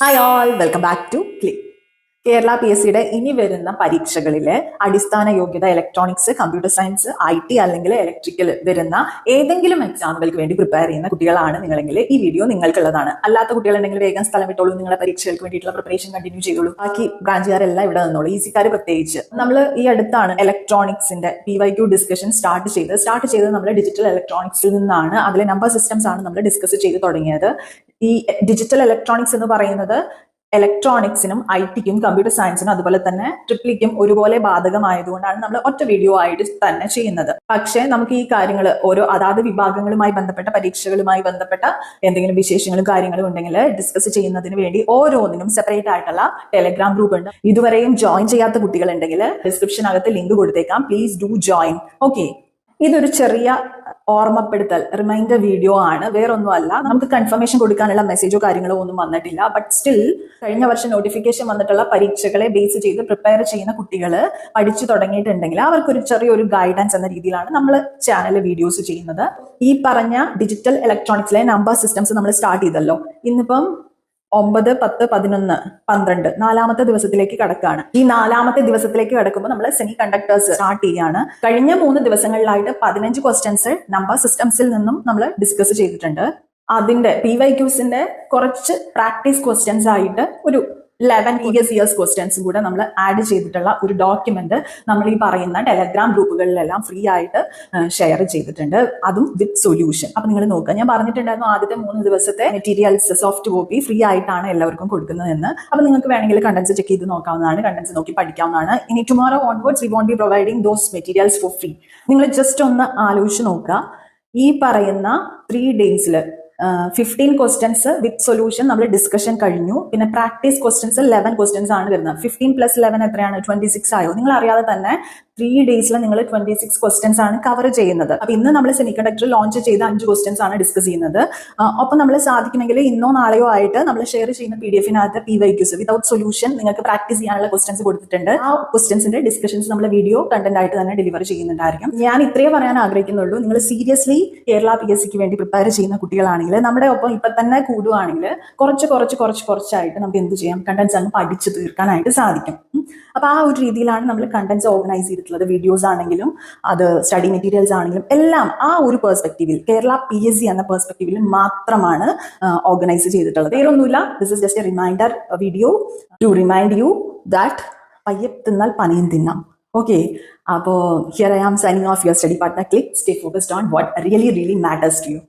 Hi all, welcome back to click. Kerala PSCയുടെ ഇനി വരുന്ന പരീക്ഷകളിലെ അടിസ്ഥാന യോഗ്യത ഇലക്ട്രോണിക്സ്, കമ്പ്യൂട്ടർ സയൻസ്, IT അല്ലെങ്കിൽ ഇലക്ട്രിക്കൽ വരുന്ന ഏതെങ്കിലും എക്സാമുകൾക്ക് വേണ്ടി പ്രിപ്പയർ ചെയ്യുന്ന കുട്ടികളാണ് നിങ്ങളെങ്കിൽ ഈ വീഡിയോ നിങ്ങൾക്കുള്ളതാണ്. അല്ലാത്ത കുട്ടികളുണ്ടെങ്കിൽ വേഗം സ്ഥലം വിട്ടോളൂ, നിങ്ങളുടെ പരീക്ഷകൾക്ക് വേണ്ടിയിട്ടുള്ള പ്രിപ്പറേഷൻ കണ്ടിന്യൂ ചെയ്തോളൂ. ബാക്കി ബ്രാഞ്ചുകാരെല്ലാം ഇവിടെ നിന്നോളൂ, ഈസിക്കാർ പ്രത്യേകിച്ച്. നമ്മൾ ഈ അടുത്താണ് ഇലക്ട്രോണിക്സിന്റെ PYQ ഡിസ്കഷൻ സ്റ്റാർട്ട് ചെയ്തത് നമ്മൾ ഡിജിറ്റൽ ഇലക്ട്രോണിക്സിൽ നിന്നാണ്. അതിലെ നമ്പർ സിസ്റ്റംസ് ആണ് നമ്മൾ ഡിസ്കസ് ചെയ്ത് തുടങ്ങിയത്. ഈ ഡിജിറ്റൽ ഇലക്ട്രോണിക്സ് എന്ന് പറയുന്നത് ഇലക്ട്രോണിക്സിനും IT-ക്കും കമ്പ്യൂട്ടർ സയൻസിനും അതുപോലെ തന്നെ ട്രിപ്പിളിക്കും ഒരുപോലെ ബാധകമായതുകൊണ്ടാണ് നമ്മൾ ഒറ്റ വീഡിയോ ആയിട്ട് തന്നെ ചെയ്യുന്നത്. പക്ഷേ നമുക്ക് ഈ കാര്യങ്ങൾ ഓരോ അതാത് വിഭാഗങ്ങളുമായി ബന്ധപ്പെട്ട പരീക്ഷകളുമായി ബന്ധപ്പെട്ട എന്തെങ്കിലും വിശേഷങ്ങളും കാര്യങ്ങളും ഉണ്ടെങ്കിൽ ഡിസ്കസ് ചെയ്യുന്നതിന് വേണ്ടി ഓരോന്നിനും സെപ്പറേറ്റ് ആയിട്ടുള്ള ടെലഗ്രാം ഗ്രൂപ്പ് ഉണ്ട്. ഇതുവരെയും ജോയിൻ ചെയ്യാത്ത കുട്ടികളുണ്ടെങ്കിൽ ഡിസ്ക്രിപ്ഷനകത്ത് ലിങ്ക് കൊടുത്തേക്കാം. Please do join. ഓക്കെ, ഇതൊരു ചെറിയ ഓർമ്മപ്പെടുത്തൽ റിമൈൻഡർ വീഡിയോ ആണ്, വേറൊന്നുമല്ല. നമുക്ക് കൺഫർമേഷൻ കൊടുക്കാനുള്ള മെസ്സേജോ കാര്യങ്ങളോ ഒന്നും വന്നിട്ടില്ല. ബട്ട് സ്റ്റിൽ കഴിഞ്ഞ വർഷം നോട്ടിഫിക്കേഷൻ വന്നിട്ടുള്ള പരീക്ഷകളെ ബേസ് ചെയ്ത് പ്രിപ്പയർ ചെയ്യുന്ന കുട്ടികൾ പഠിച്ചു തുടങ്ങിയിട്ടുണ്ടെങ്കിൽ അവർക്കൊരു ചെറിയൊരു ഗൈഡൻസ് എന്ന രീതിയിലാണ് നമ്മൾ ചാനലിൽ വീഡിയോസ് ചെയ്യുന്നത്. ഈ പറഞ്ഞ ഡിജിറ്റൽ ഇലക്ട്രോണിക്സിലെ നമ്പർ സിസ്റ്റംസ് നമ്മൾ സ്റ്റാർട്ട് ചെയ്തല്ലോ. ഇന്നിപ്പം 9, 10, 11, 12 നാലാമത്തെ ദിവസത്തിലേക്ക് കടക്കുകയാണ്. ഈ നാലാമത്തെ ദിവസത്തിലേക്ക് കടക്കുമ്പോൾ നമ്മൾ സെമി കണ്ടക്ടേഴ്സ് സ്റ്റാർട്ട് ചെയ്യാണ്. കഴിഞ്ഞ 3 ദിവസങ്ങളിലായിട്ട് 15 ക്വസ്റ്റ്യൻസ് നമ്പർ സിസ്റ്റംസിൽ നിന്നും നമ്മൾ ഡിസ്കസ് ചെയ്തിട്ടുണ്ട്. അതിന്റെ PYQസിന്റെ കുറച്ച് പ്രാക്ടീസ് ക്വസ്റ്റ്യൻസ് ആയിട്ട് ഒരു 11 പ്രീവിയസ് ഇയേഴ്സ് ക്വസ്റ്റ്യൻസും കൂടെ നമ്മൾ ആഡ് ചെയ്തിട്ടുള്ള ഒരു ഡോക്യുമെന്റ് നമ്മൾ ഈ പറയുന്ന ടെലഗ്രാം ഗ്രൂപ്പുകളിലെല്ലാം ഫ്രീ ആയിട്ട് ഷെയർ ചെയ്തിട്ടുണ്ട്, അതും വിത്ത് സൊല്യൂഷൻ. അപ്പൊ നിങ്ങൾ നോക്കുക, ഞാൻ പറഞ്ഞിട്ടുണ്ടായിരുന്നു ആദ്യത്തെ 3 ദിവസത്തെ മെറ്റീരിയൽസ് സോഫ്റ്റ് കോപ്പി ഫ്രീ ആയിട്ടാണ് എല്ലാവർക്കും കൊടുക്കുന്നതെന്ന്. അപ്പൊ നിങ്ങൾക്ക് വേണമെങ്കിൽ കണ്ടൻസ് ചെക്ക് ചെയ്ത് നോക്കാവുന്നതാണ്, കണ്ടൻസ് നോക്കി പഠിക്കാവുന്നതാണ്. ഇനി tomorrow onwards we won't be providing those materials for free. നിങ്ങൾ ജസ്റ്റ് ഒന്ന് ആലോചിച്ച് നോക്കുക, ഈ പറയുന്ന 3 ഡേയ്സിൽ 15 ക്വസ്റ്റ്യൻസ് വിത്ത് സൊല്യൂഷൻ നമ്മൾ ഡിസ്കഷൻ കഴിഞ്ഞു. പിന്നെ പ്രാക്ടീസ് ക്വസ്റ്റ്യൻസ് 11 ക്വസ്റ്റ്യൻസ് ആണ് വരുന്നത്. 15 + 11 എത്രയാണ്? 26 ആയോ? നിങ്ങൾ അറിയാതെ തന്നെ 3 ഡേയ്സിൽ നിങ്ങൾ 26 ക്വസ്റ്റ്യൻസ് ആണ് കവർ ചെയ്യുന്നത്. അപ്പൊ ഇന്ന് നമ്മൾ സെമി കണ്ടക്ടർ ലോഞ്ച് ചെയ്ത 5 ക്വസ്റ്റ്യൻസ് ആണ് ഡിസ്കസ് ചെയ്യുന്നത്. ഒപ്പം നമ്മൾ സാധിക്കുമെങ്കിൽ ഇന്നോ നാളെയോ ആയിട്ട് നമ്മൾ ഷെയർ ചെയ്യുന്ന PDF-നകത്ത് PYQs വിതൗട്ട് സൊല്യൂഷൻ നിങ്ങൾക്ക് പ്രാക്ടീസ് ചെയ്യാനുള്ള ക്വസ്റ്റ്യൻസ് കൊടുത്തിട്ടുണ്ട്. ആ ക്വസ്റ്റ്യൻസിന്റെ ഡിസ്കഷൻസ് നമ്മൾ വീഡിയോ കണ്ടന്റ് ആയിട്ട് തന്നെ ഡെലിവർ ചെയ്യുന്നുണ്ടായിരിക്കും. ഞാൻ ഇത്രയേ പറയാൻ ആഗ്രഹിക്കുന്നുള്ളൂ. നിങ്ങൾ സീരിയസ്ലി കേരള PSCക്ക് വേണ്ടി പ്രിപ്പയർ ചെയ്യുന്ന കുട്ടികളാണെങ്കിൽ നമ്മുടെ ഒപ്പം ഇപ്പൊ തന്നെ കൂടുവാണെങ്കിൽ കുറച്ചായിട്ട് നമുക്ക് എന്ത് ചെയ്യാം, കണ്ടന്റ്സ് അങ്ങ് പഠിച്ചു തീർക്കാനായിട്ട് സാധിക്കും. അപ്പൊ ആ ഒരു രീതിയിലാണ് നമ്മൾ കണ്ടന്റ്സ് ഓർഗനൈസ് ചെയ്തിട്ടുള്ളത്. വീഡിയോസ് ആണെങ്കിലും അത് സ്റ്റഡി മെറ്റീരിയൽസ് ആണെങ്കിലും എല്ലാം ആ ഒരു പെർസ്പെക്റ്റീവിൽ, കേരള PSC എന്ന പെർസ്പെക്റ്റീവിൽ മാത്രമാണ് ഓർഗനൈസ് ചെയ്തിട്ടുള്ളത്. വേറൊന്നുമില്ല. This is just a reminder video to remind you that പയ്യെ തിന്നാൽ പനയും തിന്നാം. Okay, so here I am signing off, your study partner Click. Stay focused on what really matters to you.